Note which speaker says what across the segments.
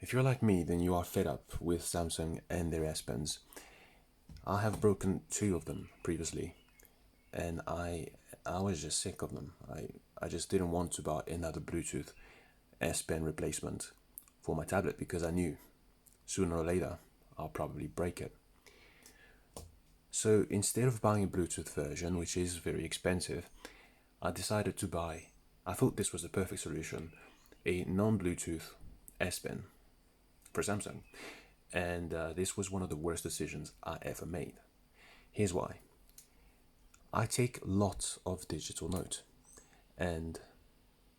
Speaker 1: If you're like me, then you are fed up with Samsung and their S Pens. I have broken two of them previously, and I was just sick of them. I just didn't want to buy another Bluetooth S Pen replacement for my tablet because I knew sooner or later I'll probably break it. So instead of buying a Bluetooth version, which is very expensive, I decided to buy, I thought this was the perfect solution, a non-Bluetooth S Pen for Samsung. And this was one of the worst decisions I ever made. Here's why. I take lots of digital note, and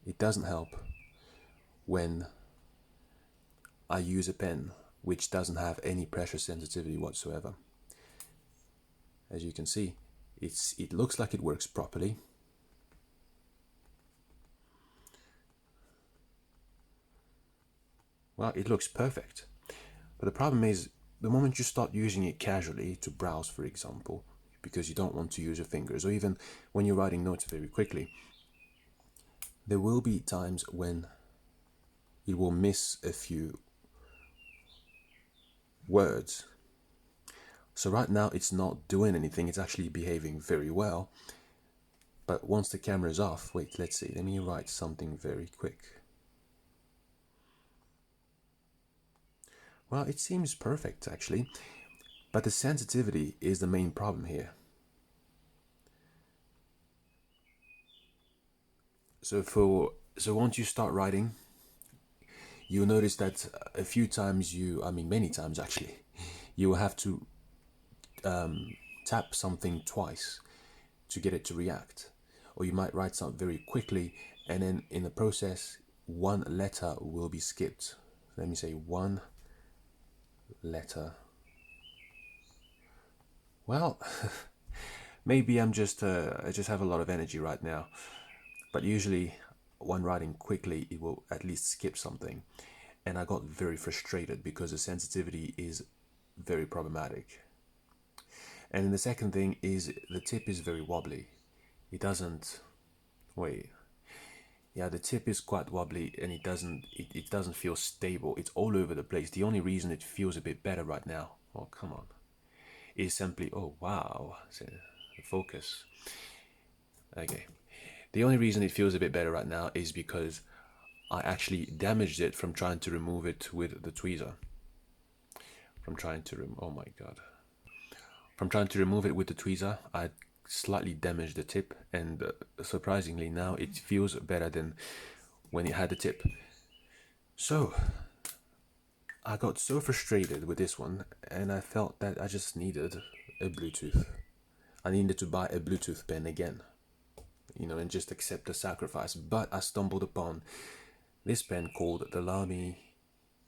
Speaker 1: it doesn't help when I use a pen which doesn't have any pressure sensitivity whatsoever. As you can see, it looks like it works properly. Well, it looks perfect. But the problem is, the moment you start using it casually to browse, for example, because you don't want to use your fingers, or even when you're writing notes very quickly, there will be times when it will miss a few words. So right now it's not doing anything, it's actually behaving very well. But once the camera is off, wait, let's see, let me write something very quick. Well, it seems perfect actually, but the sensitivity is the main problem here. So once you start writing, you'll notice that a few times many times actually, you will have to tap something twice to get it to react. Or you might write something very quickly, and then in the process, one letter will be skipped. Let me say one letter. Well, maybe I just have a lot of energy right now. But usually, when writing quickly, it will at least skip something. And I got very frustrated because the sensitivity is very problematic. And then the second thing is the tip is very wobbly. It doesn't, wait, yeah, the tip is quite wobbly, and it doesn't feel stable. It's all over the place. The only reason it feels a bit better right now, oh come on, is simply, oh wow, the focus. Okay, the only reason it feels a bit better right now is because I actually damaged it from trying to remove it with the tweezer. Oh my god. From trying to remove it with the tweezer, I slightly damaged the tip, and surprisingly now it feels better than when it had the tip. So I got so frustrated with this one, and I felt that I just needed a Bluetooth. I needed to buy a Bluetooth pen again, and just accept the sacrifice. But I stumbled upon this pen called the Lamy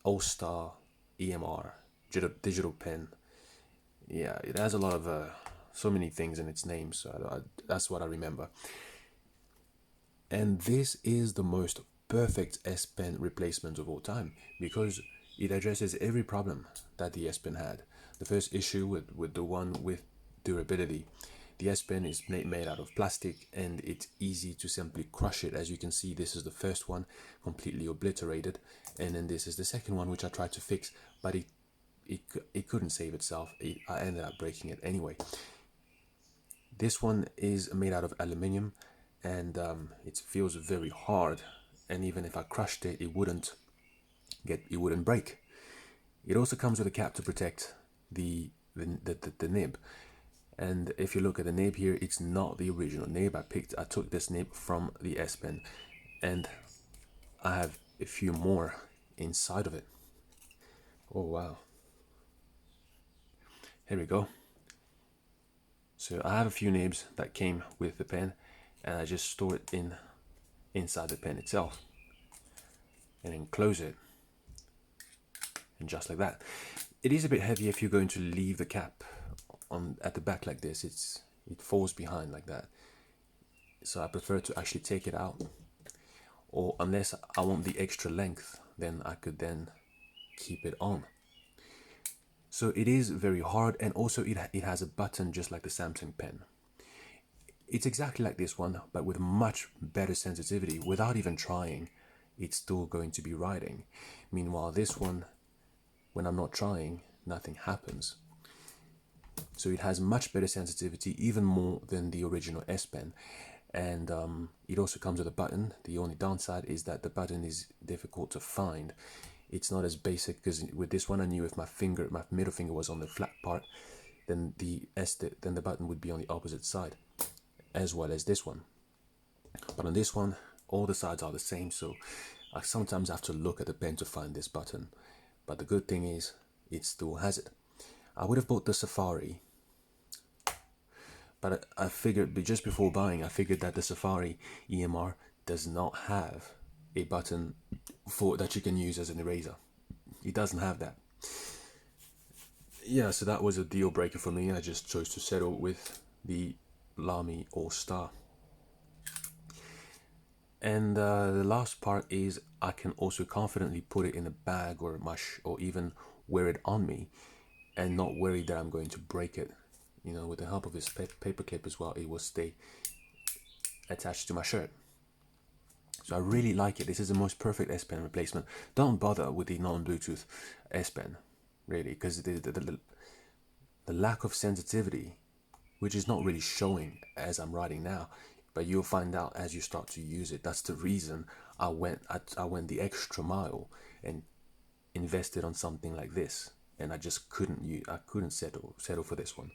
Speaker 1: All-Star EMR digital pen. Yeah, it has a lot of so many things in its name, so that's what I remember. And this is the most perfect S Pen replacement of all time because it addresses every problem that the S Pen had. The first issue with the one with durability. The S Pen is made out of plastic, and it's easy to simply crush it. As you can see, this is the first one, completely obliterated, and then this is the second one, which I tried to fix, but it couldn't save itself. I ended up breaking it anyway. This one is made out of aluminium, and it feels very hard, and even if I crushed it, it wouldn't break. It also comes with a cap to protect the nib. And if you look at the nib here, it's not the original nib. I took this nib from the S Pen, and I have a few more inside of it. Oh wow. Here we go. So I have a few nibs that came with the pen, and I just store it inside the pen itself, and then close it, and just like that. It is a bit heavy if you're going to leave the cap on at the back like this. It falls behind like that. So I prefer to actually take it out, or unless I want the extra length, then I could then keep it on. So it is very hard, and also it has a button just like the Samsung pen. It's exactly like this one, but with much better sensitivity without even trying. it's still going to be writing. Meanwhile, this one, when I'm not trying, nothing happens. So it has much better sensitivity, even more than the original S Pen. And it also comes with a button. The only downside is that the button is difficult to find. It's not as basic, because with this one I knew if my middle finger was on the flat part, then then the button would be on the opposite side, as well as this one. But on this one, all the sides are the same, so I sometimes have to look at the pen to find this button. But the good thing is, it still has it. I would have bought the Safari, but I figured, just before buying, I figured that the Safari EMR does not have a button for that you can use as an eraser. It doesn't have that. Yeah, so that was a deal breaker for me. I just chose to settle with the Lamy All Star. And the last part is I can also confidently put it in a bag or or even wear it on me, and not worry that I'm going to break it. You know, with the help of this paper clip as well, it will stay attached to my shirt. So I really like it. This is the most perfect S Pen replacement. Don't bother with the non-Bluetooth S Pen, really, because the lack of sensitivity, which is not really showing as I'm writing now, but you'll find out as you start to use it. That's the reason I went the extra mile and invested on something like this, and I just couldn't settle for this one.